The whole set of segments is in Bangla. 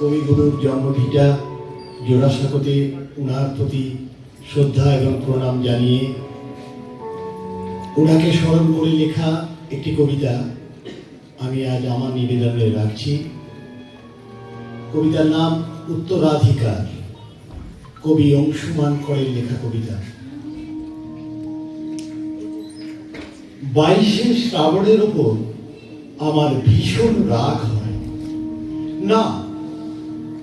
কবিগুরুর জন্মভিটা জোড়াসাঁকোতে ওনার প্রতি শ্রদ্ধা এবং প্রণাম জানিয়ে ওনাকে স্মরণ করে লেখা একটি কবিতা আমি আজ আমার নিবেদনে রাখছি। কবিতার নাম উত্তরাধিকার, কবি অংশুমান করের লেখা কবিতা। 22শে শ্রাবণের ওপর আমার ভীষণ রাগ হয় না,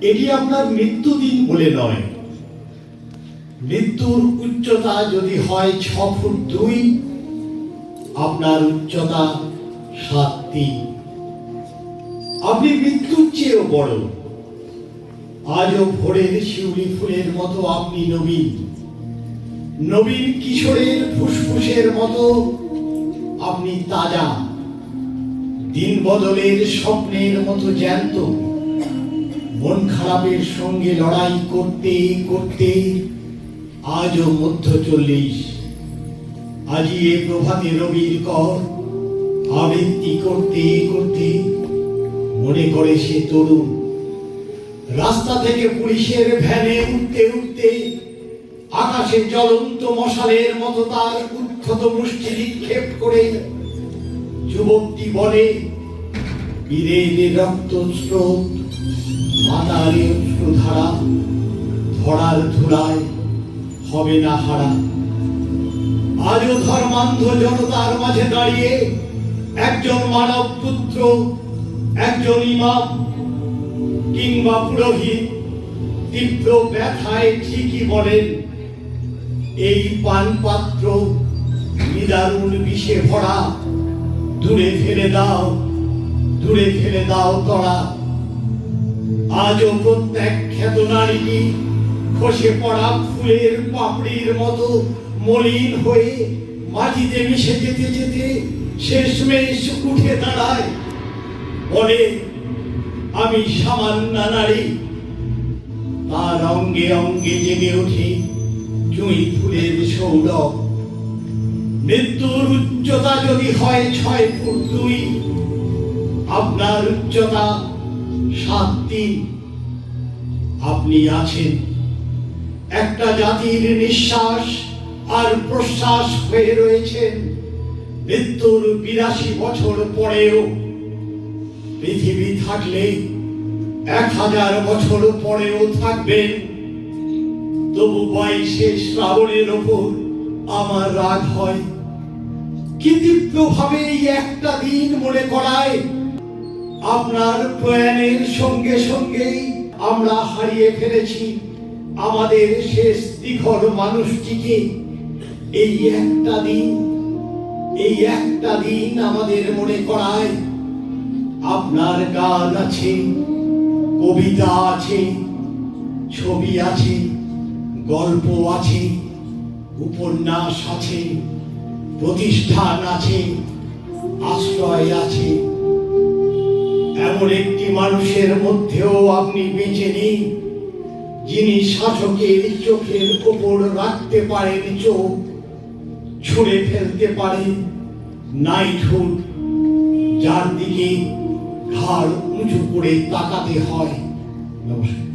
এটি আপনার মৃত্যুদিন বলে নয়। মৃত্যুর উচ্চতা যদি হয় 6 ফুট 2, আপনার উচ্চতা 7 3। আপনি মৃত্যুর চেয়েও বড়। আজও ভোরের শিউলি ফুলের মতো আপনি নবীন, নবীন কিশোরের ফুসফুসের মতো আপনি তাজা, দিন বদলের স্বপ্নের মতো জ্যান্ত। মন খারাপের সঙ্গে লড়াই করতে করতে আজও মধ্য 40। আজি এ প্রভাতে রবির কর আবৃত্তি করতে করতে মনে করে সে তরুণ। রাস্তা থেকে পুলিশের ভ্যানে উঠতে উঠতে আকাশে জ্বলন্ত মশালের মতো তার উদ্ধত মুষ্টি নিক্ষেপ করে যুবকটি বলে, বীরের রক্ত স্রোত, মাতার অশ্রুধারা, ধরার ধুলায় হবে না হারা। আজও ধর্মান্ধ জনতার মাঝে দাঁড়িয়ে একজন মানব পুত্র, একজন ইমাম কিংবা পুরোহিত তীব্র ব্যথায় ঠিকই বলেন, এই পানপাত্র নিদারুণ বিষে ভরা, দূরে ফেলে দাও, দূরে ফেলে দাও তরা। আজও প্রত্যেক খ্যাত নারীটি খসে পড়া ফুলের পাপড়ির মতো মলিন হয়ে মাটিতে মিশে যেতে যেতে শেষমেশ উঠে দাঁড়ায়, বলে আমি সামান্য নারী। তার অঙ্গে অঙ্গে জেগে ওঠে জুঁই ফুলের সৌরভ। মৃত্যুর উচ্চতা যদি হয় 6 ফুট 2, আপনার উচ্চতা 7 3। আপনি আছেন একটা জাতির নিঃশ্বাস আর প্রশ্বাস হয়ে রয়েছেন। মৃত্যুর 82 বছর পরেও পৃথিবী থাকলে 1000 বছর পরেও থাকবেন। তবু 22শে শ্রাবণের ওপর আমার রাগ হয়। কি তীব্রভাবে এই একটা দিন মনে করায় আপনার প্রয়াণের সঙ্গে সঙ্গেই আমরা হারিয়ে ফেলেছি আমাদের শেষ দিঘর মানুষটিকে। এই একটা দিন, এই একটা দিন আমাদের মনে করায় আপনার গান আছে, কবিতা আছে, ছবি আছে, গল্প আছে, উপন্যাস আছে, প্রতিষ্ঠান আছে, আশ্রয় আছে। এমন একটি মানুষের মধ্যেও আপনি বেঁচে নেই যিনি শাসকের চোখের ওপর রাখতে পারেন চোখ, ছুঁড়ে ফেলতে পারেন নাইটহুড, যার দিকে ঘাড় উঁচু করে তাকাতে হয়। নমস্কার।